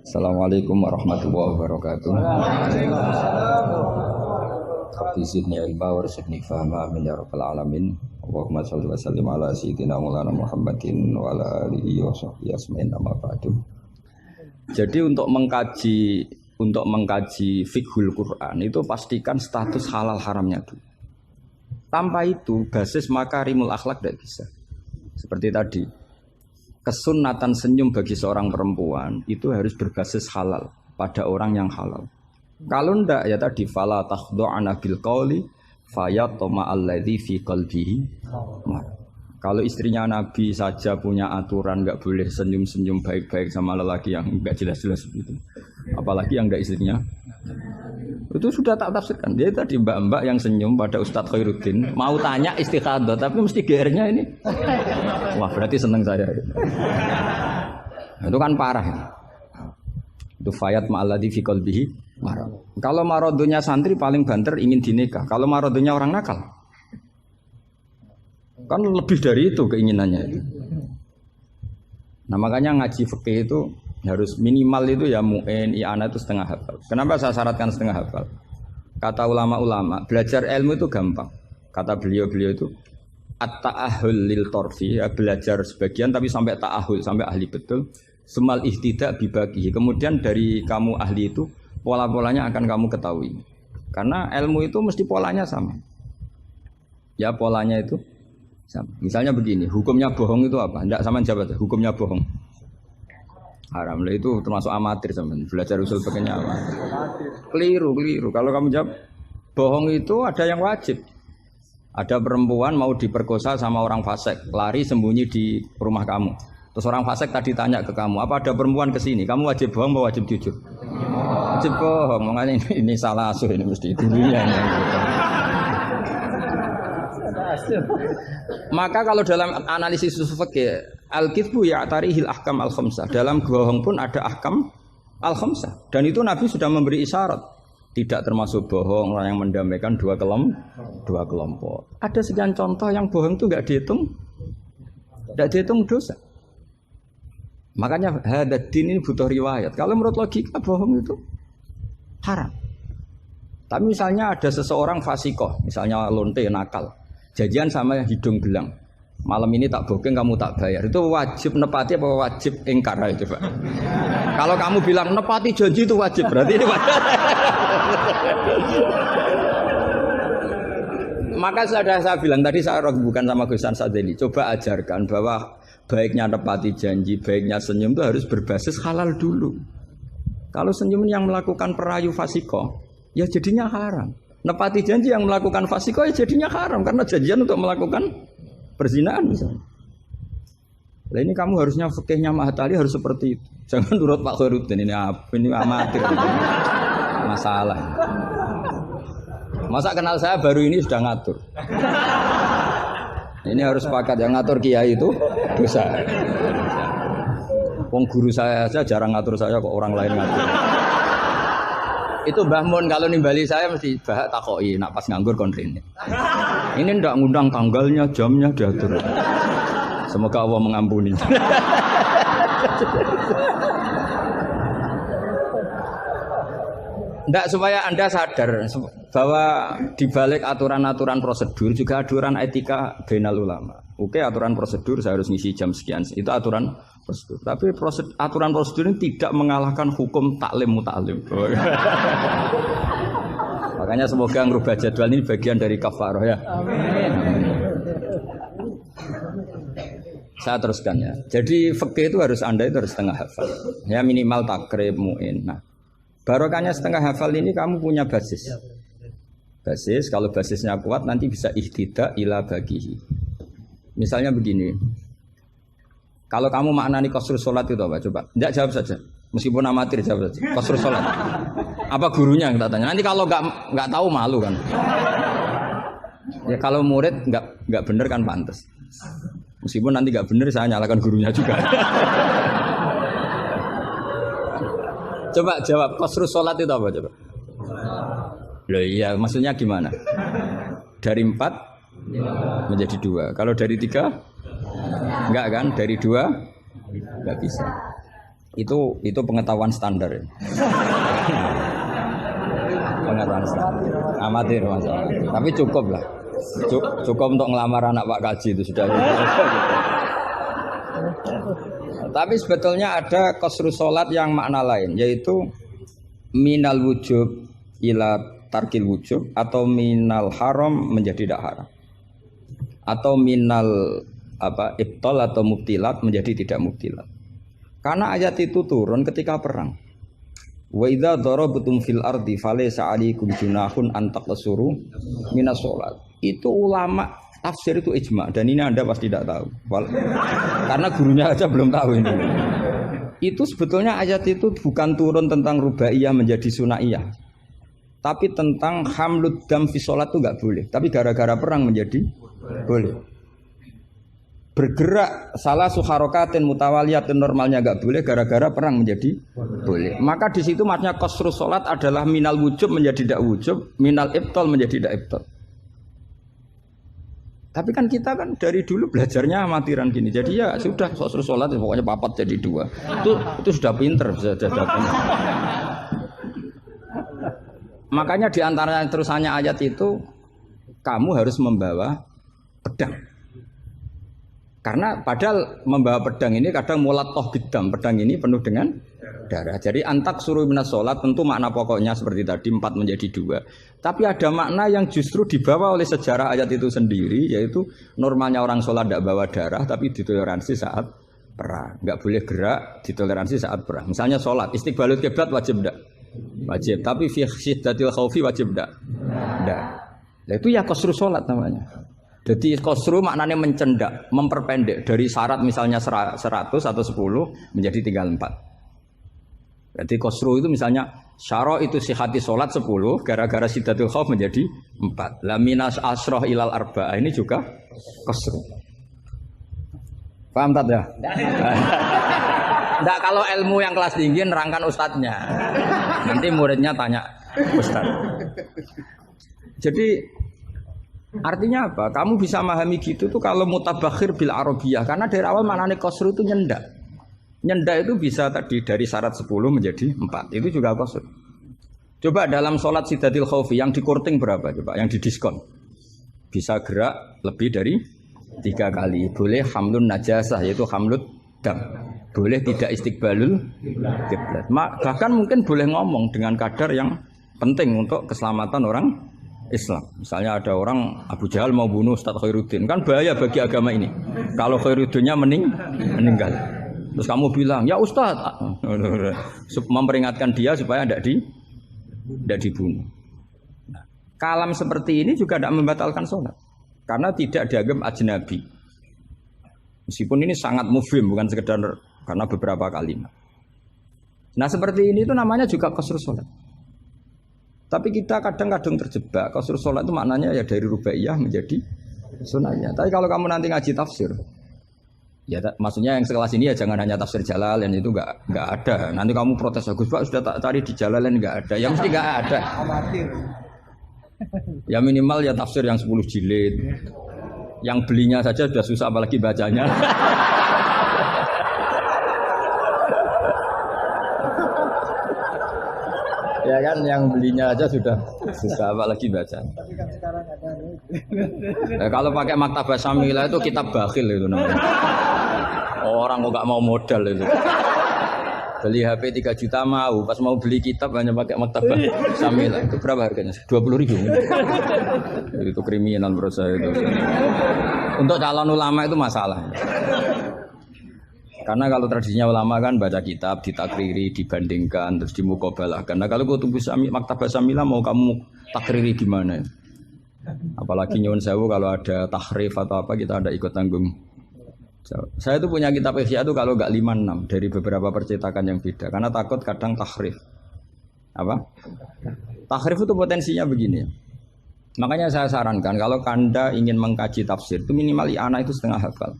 Assalamualaikum warahmatullahi wabarakatuh. Rabbi zidni ilma warzuqni fahma amin ya rabbal alamin. Allahumma shalli wa sallim ala sayyidina Maulana Muhammadin wa ala alihi wa sahbihi asma'in amma ba'du. Jadi untuk mengkaji fiqhul Quran itu pastikan status halal haramnya dulu. Tanpa itu basis makarimul akhlak tidak bisa. Seperti tadi, kesunatan senyum bagi seorang perempuan itu harus berbasis halal pada orang yang halal. Kalau ndak ya tadi fala takhdu'ana bil qauli fayatma alladzi fi qalbihi. Kalau istrinya Nabi saja punya aturan enggak boleh senyum-senyum baik-baik sama lelaki yang enggak jelas-jelas begitu. Apalagi yang enggak istrinya. Itu sudah tak tafsirkan. Dia tadi mbak-mbak yang senyum pada Ustadz Khairuddin mau tanya istikhadah tapi mesti GR-nya ini. Wah, berarti seneng saya. Itu kan parah. Itu fayat ma'alladzi fi qalbihi marad. Kalau marodunya santri paling banter ingin dinikah. Kalau marodunya orang nakal kan lebih dari itu keinginannya itu. Nah, makanya ngaji fikih itu harus minimal itu ya mu'in, i'anah itu setengah hafal. Kenapa saya syaratkan setengah hafal? Kata ulama-ulama, belajar ilmu itu gampang. Kata beliau-beliau itu at-ta'ahul lil torfi, ya, belajar sebagian tapi sampai ta'ahul, sampai ahli betul. Semal ihtidak bibagi. Kemudian dari kamu ahli itu, pola-polanya akan kamu ketahui. Karena ilmu itu mesti polanya sama. Ya polanya itu sama. Misalnya begini, hukumnya bohong itu apa? Tidak sama jawab, hukumnya bohong. Haram lah, itu termasuk amatir teman. Belajar usul pakainya apa? Keliru. Kalau kamu jawab bohong itu ada yang wajib. Ada perempuan mau diperkosa sama orang fasik, lari sembunyi di rumah kamu. Terus orang fasik tadi tanya ke kamu, apa ada perempuan kesini? Kamu wajib bohong atau wajib jujur? Wajib bohong. Makanya ini salah asuh ini mesti dulunya. Maka kalau dalam analisis usul fikih al-kitsbu ya'tarihil ahkam al-khamsah. Dalam bohong pun ada ahkam al-khamsah. Dan itu Nabi sudah memberi isyarat. Tidak termasuk bohong orang yang mendamaikan dua kelompok. Ada sekian contoh yang bohong itu enggak dihitung dosa. Makanya hadatin ini butuh riwayat. Kalau menurut logika bohong itu haram. Tapi misalnya ada seseorang fasikoh, misalnya lonte nakal, janjian sama hidung belang. Malam ini tak booking, kamu tak bayar. Itu wajib nepati apa wajib ingkar itu, Pak? Kalau kamu bilang nepati janji itu wajib, berarti ini wajib. Maka sudah saya bilang tadi, saya bukan sama Gus Sadeli. Coba ajarkan bahwa baiknya nepati janji, baiknya senyum itu harus berbasis halal dulu. Kalau senyum yang melakukan perayu fasiko, ya jadinya haram. Nepati janji yang melakukan fasiko ya jadinya haram karena janjian untuk melakukan perzinahan misalnya. Nah, ini kamu harusnya fikihnya Mahatali harus seperti itu. Jangan nurut Pak Khairuddin ini amatir. Masalah. Masa kenal saya baru ini sudah ngatur. Ini harus sepakat yang ngatur kiai itu dosa. Wong guru saya saja jarang ngatur saya kok orang lain ngatur. Itu Mbah Mun kalau nimbali saya mesti bahak takoki nak pas nganggur konrene. Ini ndak ngundang tanggalnya, jamnya diatur. Semoga Allah mengampuni. Ndak supaya Anda sadar bahwa di balik aturan-aturan prosedur juga aturan etika bainal ulama. Oke, aturan prosedur saya harus ngisi jam sekian. Itu aturan prosedur. Tapi aturan prosedur ini tidak mengalahkan hukum taklim mutaklim. Makanya semoga ngerubah jadwal ini bagian dari kafarah ya. Amin. Saya teruskan ya. Jadi fikih itu harus Anda itu harus setengah hafal. Ya minimal takrib mu'in. Nah, barokahnya setengah hafal ini kamu punya basis. Basis kalau basisnya kuat nanti bisa ihtidak ila bagihi. Misalnya begini. Kalau kamu maknani qasrul salat itu apa? Coba. Enggak jawab saja. Meskipun amatir jawab saja. Qasrul salat. Apa gurunya yang tanya? Nanti kalau enggak tahu malu kan. Ya kalau murid enggak benar kan pantas. Meskipun nanti enggak benar saya nyalakan gurunya juga. Coba jawab qasrul salat itu apa coba? Loh iya, maksudnya gimana? Dari 4 menjadi 2. Kalau dari 3 enggak kan? Dari 2 enggak bisa. Itu pengetahuan standar. Ya. Pengetahuan standar. Amatir masalah. Tapi cukup lah. Cukup untuk ngelamar anak Pak Kaji itu sudah. Tapi sebetulnya ada qasru sholat yang makna lain, yaitu minal wujub ila tarkil wujub, atau minal haram menjadi tidak haram, atau minal ibtal atau mubtilat menjadi tidak mubtilat. Karena ayat itu turun ketika perang. Wa idza darabtum fil ardi falaysa 'alaikum junahun an taqsuru minas sholat. Itu ulama tafsir itu ijma, dan ini Anda pasti tidak tahu. Karena gurunya aja belum tahu ini. Itu sebetulnya ayat itu bukan turun tentang rubaiyah menjadi sunaiyah. Tapi tentang hamlud dam fi sholat itu enggak boleh. Tapi gara-gara perang menjadi boleh. Bergerak salah suharokatin mutawaliyatin normalnya enggak boleh, gara-gara perang menjadi boleh. Maka di situ maknanya qasru sholat adalah minal wujub menjadi tidak wujub, minal ibtal menjadi tidak ibtal. Tapi kan kita kan dari dulu belajarnya amatiran gini. Jadi ya sudah qasru sholat pokoknya papat jadi dua. Itu sudah pinter, sudah pinter. Makanya di antara terusannya ayat itu kamu harus membawa pedang. Karena padahal membawa pedang ini kadang mulat toh bidam, pedang ini penuh dengan darah. Jadi antak suruh minas sholat tentu makna pokoknya seperti tadi 4 menjadi 2. Tapi ada makna yang justru dibawa oleh sejarah ayat itu sendiri, yaitu normalnya orang sholat tidak bawa darah tapi ditoleransi saat perang. Nggak boleh gerak, ditoleransi saat perang. Misalnya sholat, istiqbalul kiblat wajib enggak? Wajib. Tapi fi syiddatil khaufi wajib enggak? Enggak. Nah, itu ya qasru sholat namanya. Jadi qasru maknanya mencendak, memperpendek dari syarat misalnya 100 atau 10 menjadi tinggal 4. Jadi qasru itu misalnya syara itu sihati sholat 10, gara-gara syiddatul khauf menjadi 4. La minas asroh ilal arba'ah ini juga qasru. Paham tak ya? Enggak, kalau ilmu yang kelas tinggi nerangkan ustadznya. Nanti muridnya tanya ustadz. Jadi artinya apa? Kamu bisa memahami gitu tuh kalau mutabakhir bil arabiyah, karena dari awal maknanya qasru itu nyendak. Nyendak itu bisa tadi dari syarat 10 menjadi 4. Itu juga qasru. Coba dalam sholat syiddatil khaufi yang dikurting berapa coba? Yang didiskon. Bisa gerak lebih dari 3 kali. Boleh hamlun najasah, yaitu hamlut dam. Boleh tidak istiqbalul kiblat. Bahkan mungkin boleh ngomong dengan kadar yang penting untuk keselamatan orang Islam. Misalnya ada orang Abu Jahal mau bunuh Ustaz Khairuddin, kan bahaya bagi agama ini. Kalau Khairuddinnya meninggal. Terus kamu bilang, "Ya Ustaz," memperingatkan dia supaya tidak dibunuh. Nah, kalam seperti ini juga tidak membatalkan sholat. Karena tidak dianggap ajnabi. Meskipun ini sangat mufhim, bukan sekedar karena beberapa kalimat. Nah seperti ini itu namanya juga qasru sholat. Tapi kita kadang-kadang terjebak. Qasru sholat itu maknanya ya dari rubaiyah menjadi sunahnya. Tapi kalau kamu nanti ngaji tafsir, ya maksudnya yang sekelas ini ya jangan hanya tafsir Jalalain, itu enggak ada. Nanti kamu protes, Gus Pak sudah tak cari di Jalalain enggak ada. Ya mesti enggak ada. Ya minimal ya tafsir yang 10 jilid. Yang belinya saja sudah susah apalagi bacanya. Ya kan, yang belinya aja sudah susah apalagi baca. Tapi kan sekarang ada. Kalau pakai Maktabah Syamilah itu kitab bakhil itu namanya. Orang kok gak mau modal itu. Beli HP 3 juta mau, pas mau beli kitab hanya pakai Maktabah Syamilah. Itu berapa harganya? 20.000. Itu kriminal menurut saya itu. Untuk calon ulama itu masalah. Karena kalau tradisinya ulama kan baca kitab, ditakriri, dibandingkan, terus dimuqabalah. Karena kalau kutubu Maktabah Syamilah mau kamu takriri gimana? Apalagi nyuwun sewu kalau ada tahrif atau apa kita ada ikut tanggung. Saya itu punya kitab Ihya itu kalau enggak 5-6 dari beberapa percetakan yang beda. Karena takut kadang tahrif. Apa? Tahrif itu potensinya begini ya. Makanya saya sarankan kalau Anda ingin mengkaji tafsir itu minimal i'anah itu setengah hafal.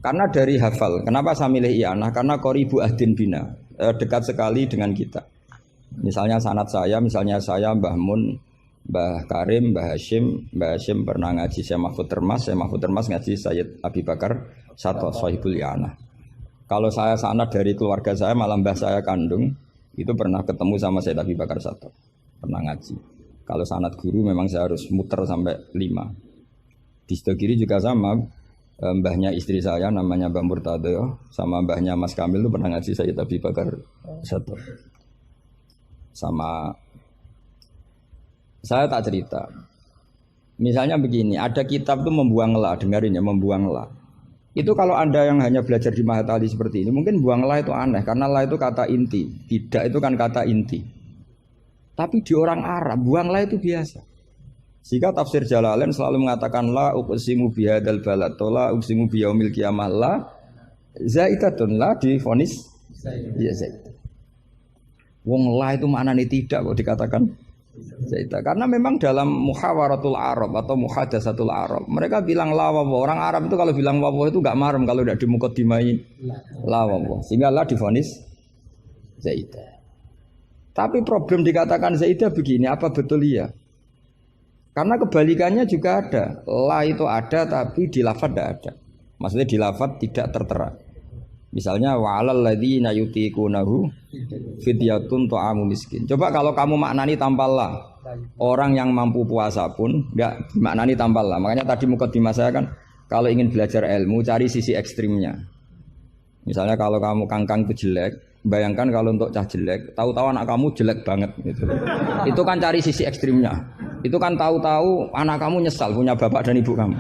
Karena dari hafal, kenapa saya milih i'anah? Karena qoribu ahdin bina, dekat sekali dengan kita. Misalnya sanad saya, misalnya saya Mbah Mun, Mbah Karim, Mbah Hashim pernah ngaji Syekh Mahfud Termas ngaji Sayyid Abi Bakar Sato Sohibul i'anah. Kalau saya sanad dari keluarga saya, malah mbah saya kandung itu pernah ketemu sama Said Abi Bakar Sato, pernah ngaji. Kalau sanad guru memang saya harus muter sampai 5. Di sebelah kiri juga sama, mbahnya istri saya namanya Mbah Murtado sama mbahnya Mas Kamil itu pernah ngaji Said Abi Bakar Sato. Sama saya tak cerita. Misalnya begini, ada kitab itu membuang la, dengarin ya, membuang la. Itu kalau Anda yang hanya belajar di Mahatali seperti ini, mungkin buang la itu aneh, karena la itu kata inti, tidak itu kan kata inti. Tapi di orang Arab, buang la itu biasa. Jika tafsir Jalalain selalu mengatakan la uqsimu bihadzal balad, la uqsimu biyaumil qiyamah, la zaidatun, la difonis ya zaidah. Wong la itu maknanya tidak kok dikatakan zaidah. Karena memang dalam muhawaratul Arab atau muhadatsatul Arab, mereka bilang la wawa. Orang Arab itu kalau bilang wawa itu enggak marem kalau tidak dimuqaddimai la wawa. Sehingga la difonis zaidah. Tapi problem dikatakan zaidah begini, apa betul iya? Karena kebalikannya juga ada. La itu ada tapi di lafadz tidak ada. Maksudnya di lafadz tidak tertera. Misalnya wa'alal ladzina yutiqunahu fidyatun ta'amu miskin. Coba kalau kamu maknani tanpa la. Orang yang mampu puasa pun enggak maknani tanpa la. Makanya tadi mukadimah saya kan kalau ingin belajar ilmu cari sisi ekstrimnya. Misalnya kalau kamu kangkang itu jelek, bayangkan kalau untuk cah jelek, tahu-tahu anak kamu jelek banget gitu. Itu kan cari sisi ekstrimnya. Itu kan tahu-tahu anak kamu nyesal punya bapak dan ibu kamu.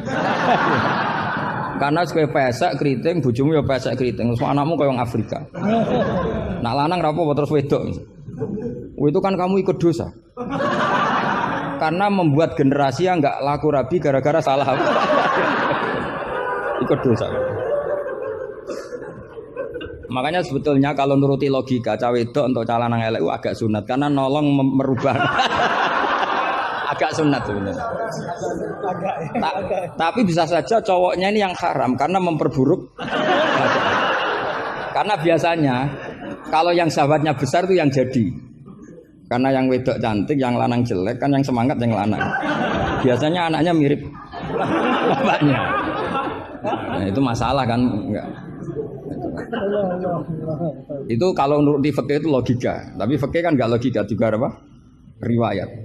Karena sekue pesek keriting, bojomu ya pesek keriting, semua anakmu kayak orang Afrika. Nak lanang rapo terus wedok. Itu kan kamu ikut dosa. Karena membuat generasi yang enggak laku rabi gara-gara salah. Ikut dosa. Makanya sebetulnya kalau nuruti logika cawe wedok untuk cah lanang elek agak sunat karena nolong merubah. Agak sunat sebenarnya. Tapi bisa saja cowoknya ini yang haram karena memperburuk. Karena biasanya kalau yang sahabatnya besar itu yang jadi. Karena yang wedok cantik, yang lanang jelek kan yang semangat yang lanang. Biasanya anaknya mirip bapaknya. Nah, itu masalah kan enggak. Itu kalau menurut di fikih itu logika, tapi fikih kan enggak logika juga apa? Riwayat.